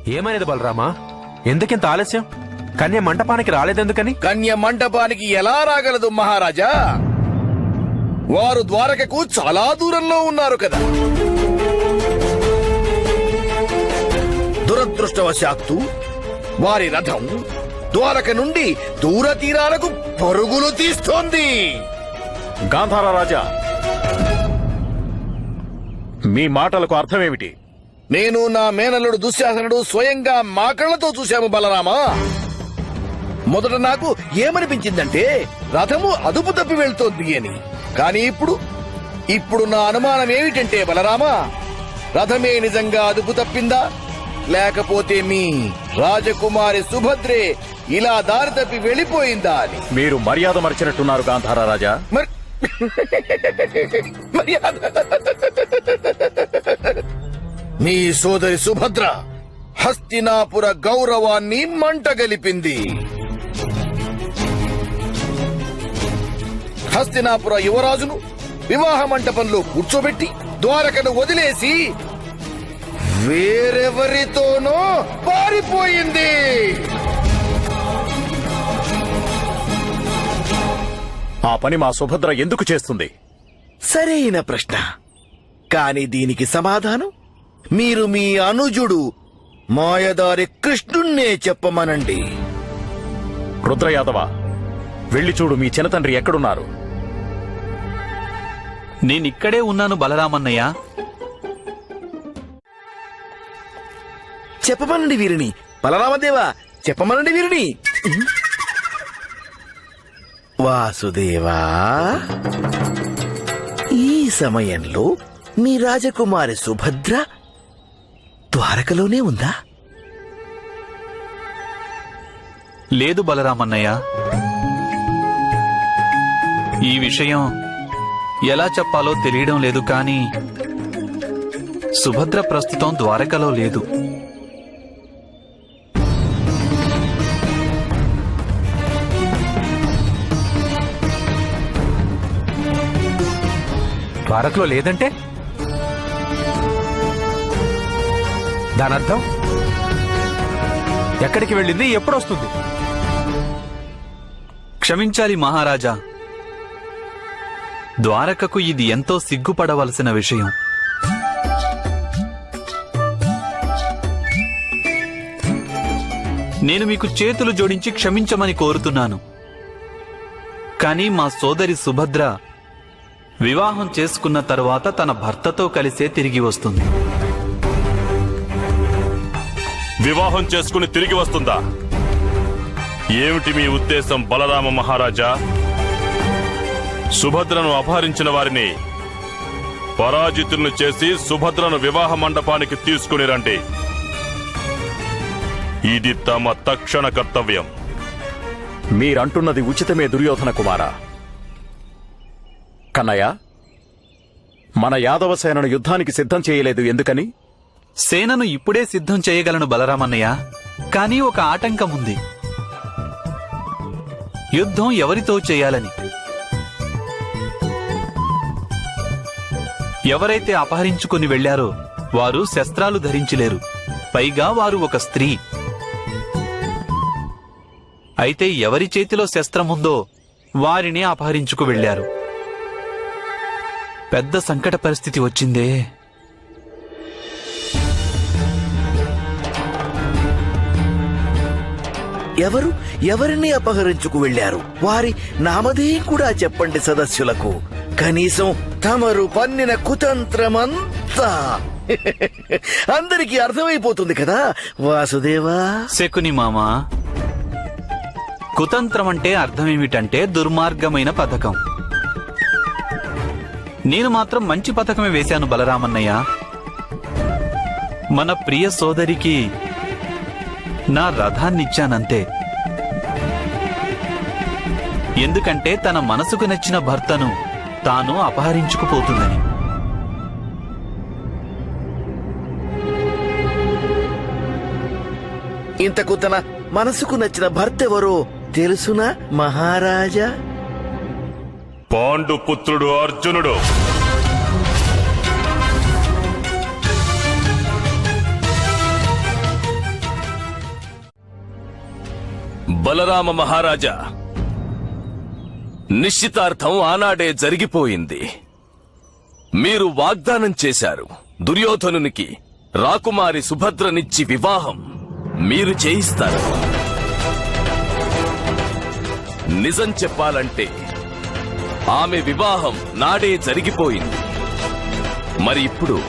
ఏమైనది బలరామా? ఎందుకింత ఆలస్యం? కన్య మంటపానికి రాలేదెందుకని? కన్య మంటపానికి ఎలా రాగలదు మహారాజా? వారు ద్వారకకు చాలా దూరంలో ఉన్నారు కదా. దురదృష్టవశాత్తు వారి రథం ద్వారక నుండి దూర తీరాలకు పరుగులు తీస్తోంది. గాంధార రాజా, మీ మాటలకు అర్థమేమిటి? నేను నా మేనల్లుడు దుశ్శాసనుడు స్వయంగా మా కళ్ళతో చూశాము బలరామా. మొదట నాకు ఏమనిపించిందంటే రథము అదుపు తప్పి వెళ్తోంది అని. కానీ ఇప్పుడు నా అనుమానం ఏమిటంటే బలరామా, రథమే నిజంగా అదుపు తప్పిందా, లేకపోతే మీ రాజకుమారి సుభద్రే ఇలా దారి తప్పి వెళ్ళిపోయిందా అని. మీరు మర్యాద మరిచినట్టున్నారు గాంధార రాజా. మర్యాద. మీ సోదరి సుభద్ర హస్తినాపుర గౌరవాన్ని మంటగలిపింది. హస్తినాపుర యువరాజును వివాహ మంటపంలో కూర్చోబెట్టి ద్వారకను వదిలేసి వేరెవరితోనో పారిపోయింది. ఆ పని మా సుభద్ర ఎందుకు చేస్తుంది? సరైన ప్రశ్న. కాని దీనికి సమాధానం మీరు మీ అనుజుడు మాయదారి కృష్ణుణ్ణే చెప్పమనండి. రుద్రయాదవ, వెళ్లి చూడు మీ చిన్నతండ్రి ఎక్కడున్నారు. నేనిక్కడే ఉన్నాను బలరామన్నయ్య. చెప్పమనండి వీరిని. బలరామదేవా, చెప్పమనండి వీరిని. వాసుదేవా, ఈ సమయంలో మీ రాజకుమారి సుభద్ర ద్వారకలోనే ఉందా? లేదు బలరామన్నయ్య. ఈ విషయం ఎలా చెప్పాలో తెలియడం లేదు, కానీ సుభద్ర ప్రస్తుతం ద్వారకలో లేదు. ద్వారకలో లేదంటే దానర్థం ఎక్కడికి వెళ్ళింది, ఎప్పుడొస్తుంది? క్షమించాలి మహారాజా, ద్వారకకు ఇది ఎంతో సిగ్గుపడవలసిన విషయం. నేను మీకు చేతులు జోడించి క్షమించమని కోరుతున్నాను. కానీ మా సోదరి సుభద్ర వివాహం చేసుకున్న తరువాత తన భర్తతో కలిసే తిరిగి వస్తుంది. వివాహం చేసుకుని తిరిగి వస్తుందా? ఏమిటి మీ ఉద్దేశం బలరామ మహారాజా? సుభద్రను అపహరించిన వారిని పరాజితులను చేసి సుభద్రను వివాహ మండపానికి తీసుకుని రండి. ఇది తమ తక్షణ కర్తవ్యం. మీరంటున్నది ఉచితమే దుర్యోధన కుమారా. కన్నయ్య, మన యాదవ సేనను యుద్ధానికి సిద్ధం చేయలేదు ఎందుకని? సేనను ఇప్పుడే సిద్ధం చేయగలను బలరామన్నయ్య, కానీ ఒక ఆటంకం ఉంది. యుద్ధం ఎవరితో చేయాలని. ఎవరైతే అపహరించుకుని వెళ్లారో వారు శస్త్రాలు ధరించలేరు. పైగా వారు ఒక స్త్రీ. అయితే ఎవరి చేతిలో శస్త్రముందో వారిని అపహరించుకు వెళ్లారు. పెద్ద సంకట పరిస్థితి వచ్చిందే. ఎవరిని అపహరించుకు వెళ్లారు? వారి నామధేయం కూడా చెప్పండి సదస్సులకు. కనీసం తమరు పన్నిన కుతంత్రమంతా అందరికీ అర్థమైపోతుంది కదా వాసుదేవా. శకుని మామా, కుతంత్రమంటే అర్థమేమిటంటే దుర్మార్గమైన పథకం. నేను మాత్రం మంచి పథకమే వేశాను బలరామన్నయ్య. మన ప్రియ సోదరికి నా రథాన్నిచ్చానంతే. ఎందుకంటే తన మనసుకు నచ్చిన భర్తను తాను అపహరించుకుపోతుందని. ఇంతకు తన మనసుకు నచ్చిన భర్త ఎవరో తెలుసునా మహారాజా? పాండుపుత్రుడు అర్జునుడు. బలరామ మహారాజా, నిశ్చితార్థం ఆనాడే జరిగిపోయింది. మీరు వాగ్దానం చేశారు, దుర్యోధనునికి రాకుమారి సుభద్రనిచ్చి వివాహం మీరు చేయిస్తారు. నిజం చెప్పాలంటే ఆమె వివాహం నాడే జరిగిపోయింది. మరి ఇప్పుడు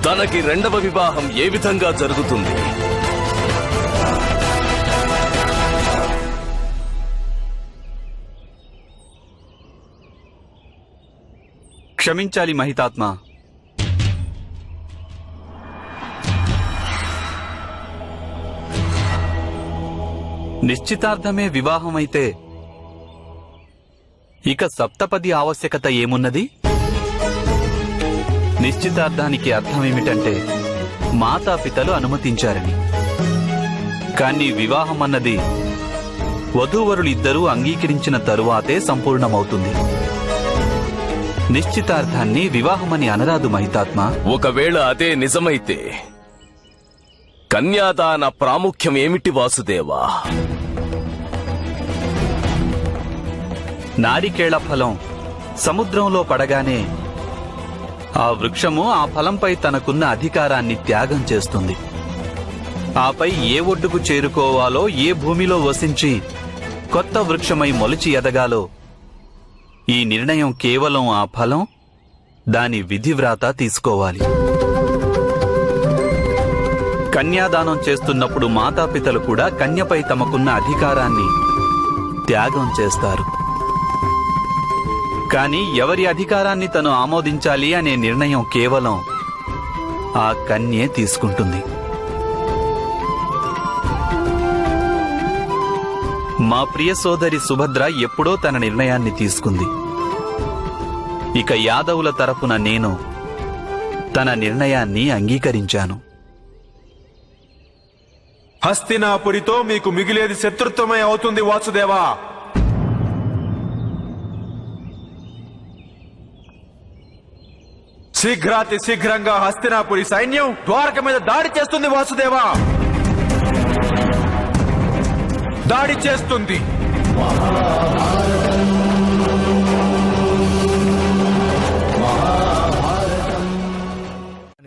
తనకి రెండవ వివాహం ఏ విధంగా జరుగుతుంది? క్షమించాలి మహితాత్మ. నిశ్చితార్థమే వివాహమైతే ఇక సప్తపది ఆవశ్యకత ఏమున్నది? నిశ్చితార్థానికి అర్థమేమిటంటే మాతాపితలు అనుమతించారని. కానీ వివాహం అన్నది వధూవరులిద్దరూ అంగీకరించిన తరువాతే సంపూర్ణమవుతుంది. నిశ్చితార్థాన్ని వివాహమని అనరాదు మహితాత్మ. ఒకవేళ అదే నిజమైతే కన్యాదాన ప్రాముఖ్యం ఏమిటి వాసుదేవా? నారికేళ ఫలం సముద్రంలో పడగానే ఆ వృక్షము ఆ ఫలంపై తనకున్న అధికారాన్ని త్యాగం చేస్తుంది. ఆపై ఏ ఒడ్డుకు చేరుకోవాలో, ఏ భూమిలో వసించి కొత్త వృక్షమై మొలిచి ఎదగాలో ఈ నిర్ణయం కేవలం ఆ ఫలం, దాని విధివ్రాత తీసుకోవాలి. కన్యాదానం చేస్తున్నప్పుడు మాతాపితలు కూడా కన్యపై తమకున్న అధికారాన్ని త్యాగం చేస్తారు. కానీ ఎవరి అధికారాన్ని తను ఆమోదించాలి అనే నిర్ణయం కేవలం ఆ కన్యే తీసుకుంటుంది. మా ప్రియ సోదరి సుభద్ర ఎప్పుడో తన నిర్ణయాన్ని తీసుకుంది. ఇక యాదవుల తరపున నేను తన నిర్ణయాన్ని అంగీకరించాను. హస్తినాపురితో మీకు మిగిలేది శత్రుత్వమే అవుతుంది వాసుదేవా. శీఘ్రాతి శీఘ్రంగా హస్తినాపురి సైన్యం ద్వారక మీద దాడి చేస్తుంది వాసుదేవా. దాడి చేస్తుంది.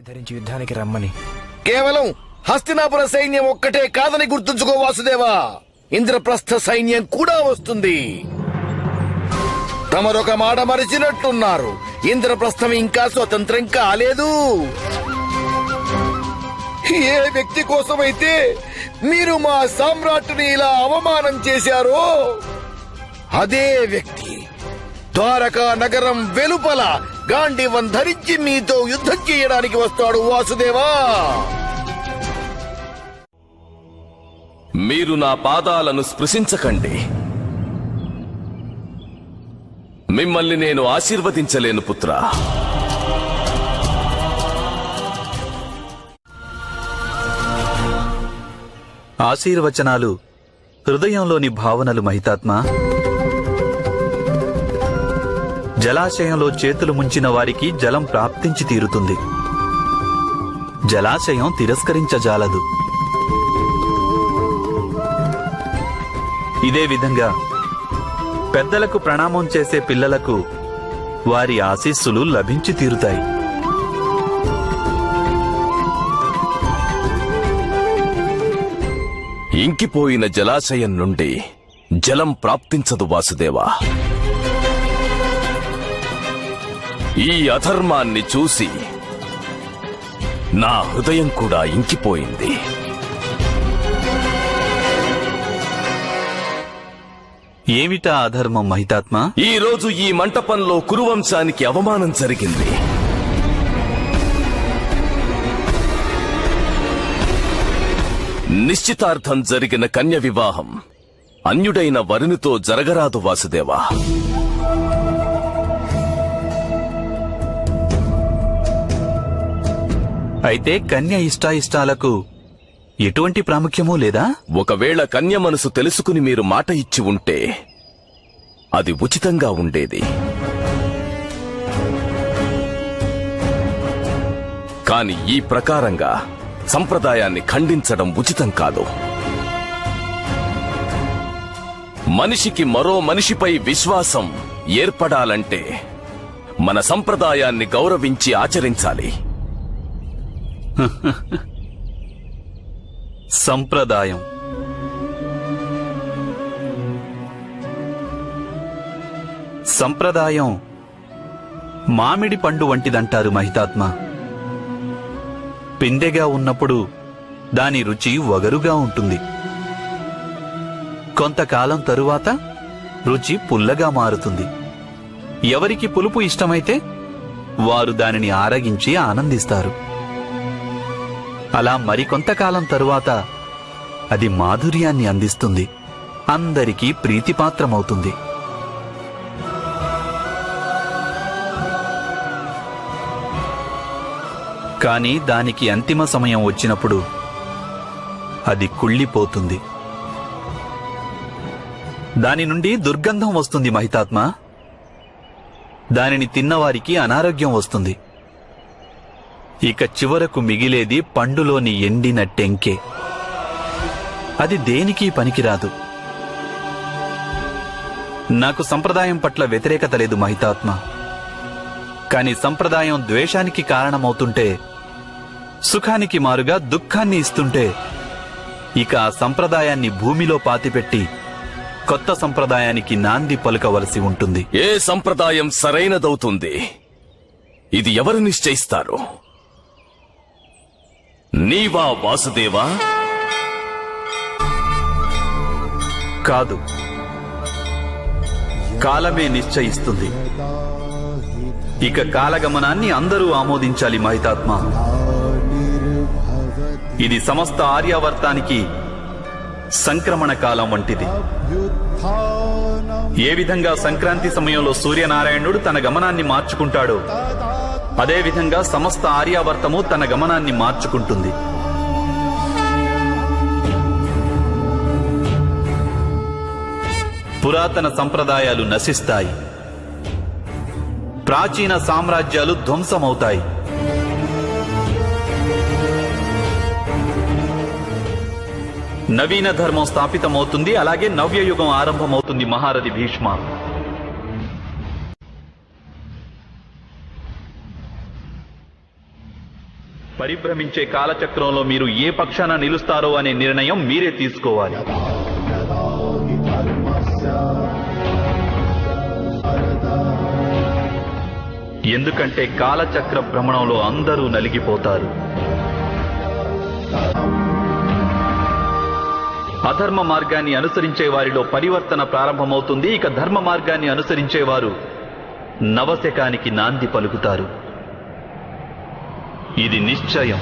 ధరించి యుద్ధానికి రమ్మని. కేవలం హస్తినాపుర సైన్యం ఒక్కటే కాదని గుర్తుంచుకో వాసుదేవా. ఇంద్రప్రస్థ సైన్యం కూడా వస్తుంది. తమరొక మాట మరిచినట్టున్నారు. ఇంద్రప్రస్థం ఇంకా స్వతంత్రం కాలేదు. ఏ వ్యక్తి కోసమైతే మీరు మా సామ్రాట్టుని ఇలా అవమానం చేశారో అదే వ్యక్తి ద్వారకా నగరం వెలుపల గాంధీవం ధరించి మీతో యుద్ధం చేయడానికి వస్తాడు వాసుదేవా. మీరు నా పాదాలను స్పృశించకండి. మిమ్మల్ని నేను ఆశీర్వదించలేను పుత్రా. ఆశీర్వచనాలు హృదయంలోని భావనలు మహితాత్మ. జలాశయంలో చేతులు ముంచిన వారికి జలం ప్రాప్తించి తీరుతుంది. జలాశయం తిరస్కరించజాలదు. ఇదే విధంగా పెద్దలకు ప్రణామం చేసే పిల్లలకు వారి ఆశీస్సులు లభించి తీరుతాయి. ఇంకిపోయిన జలాశయం నుండి జలం ప్రాప్తించదు వాసుదేవా. ఈ అధర్మాన్ని చూసి నా హృదయం కూడా ఇంకిపోయింది. ఏమిటా అధర్మం మహితాత్మ? ఈ రోజు ఈ మంటపంలో కురువంశానికి అవమానం జరిగింది. నిశ్చితార్థం జరిగిన కన్య వివాహం అన్యుడైన వరునితో జరగరాదు వాసుదేవా. అయితే కన్య ఇష్టాయిష్టాలకు ఎటువంటి ప్రాముఖ్యమూ లేదా? ఒకవేళ కన్య మనసు తెలుసుకుని మీరు మాట ఇచ్చి ఉంటే అది ఉచితంగా ఉండేది. కాని ఈ ప్రకారంగా సంప్రదాయాన్ని ఖండించడం ఉచితం కాదు. మనిషికి మరో మనిషిపై విశ్వాసం ఏర్పడాలంటే మన సంప్రదాయాన్ని గౌరవించి ఆచరించాలి. సంప్రదాయం సంప్రదాయం మామిడి పండు వంటిదంటారు మహితాత్మ. పిందెగా ఉన్నప్పుడు దాని రుచి వగరుగా ఉంటుంది. కొంతకాలం తరువాత రుచి పుల్లగా మారుతుంది. ఎవరికి పులుపు ఇష్టమైతే వారు దానిని ఆరగించి ఆనందిస్తారు. అలా మరికొంతకాలం తరువాత అది మాధుర్యాన్ని అందిస్తుంది, అందరికీ ప్రీతిపాత్రమవుతుంది. కానీ దానికి అంతిమ సమయం వచ్చినప్పుడు అది కుళ్ళిపోతుంది. దాని నుండి దుర్గంధం వస్తుంది మహితాత్మ. దానిని తిన్నవారికి అనారోగ్యం వస్తుంది. ఇక చివరకు మిగిలేది పండులోని ఎండిన టెంకే. అది దేనికి పనికిరాదు. నాకు సంప్రదాయం పట్ల వ్యతిరేకత లేదు మహితాత్మ. కాని సంప్రదాయం ద్వేషానికి కారణమవుతుంటే, సుఖానికి మారుగా దుఃఖాన్ని ఇస్తుంటే, ఇక ఆ సంప్రదాయాన్ని భూమిలో పాతిపెట్టి కొత్త సంప్రదాయానికి నాంది పలుకవలసి ఉంటుంది. ఏ సంప్రదాయం సరైనదవుతుంది, ఇది ఎవరు నిశ్చయిస్తారు? నీవా వాసుదేవా? కాదు, కాలమే నిశ్చయిస్తుంది. ఇక కాలగమనాన్ని అందరూ ఆమోదించాలి మహితాత్మ. ఇది సమస్త ఆర్యావర్తానికి సంక్రమణ కాలం వంటిది. ఏ విధంగా సంక్రాంతి సమయంలో సూర్యనారాయణుడు తన గమనాన్ని మార్చుకుంటాడో, అదేవిధంగా సమస్త ఆర్యావర్తము తన గమనాన్ని మార్చుకుంటుంది. పురాతన సంప్రదాయాలు నశిస్తాయి, ప్రాచీన సామ్రాజ్యాలు ధ్వంసమవుతాయి. నవీన ధర్మం స్థాపితమవుతుంది, అలాగే నవ్యయుగం ఆరంభమవుతుంది. మహారథి భీష్మ, పరిభ్రమించే కాలచక్రంలో మీరు ఏ పక్షాన నిలుస్తారో అనే నిర్ణయం మీరే తీసుకోవాలి. ఎందుకంటే కాలచక్ర భ్రమణంలో అందరూ నలిగిపోతారు. అధర్మ మార్గాన్ని అనుసరించే వారిలో పరివర్తన ప్రారంభమవుతుంది. ఇక ధర్మ మార్గాన్ని అనుసరించేవారు నవశకానికి నాంది పలుకుతారు. ఇది నిశ్చయం.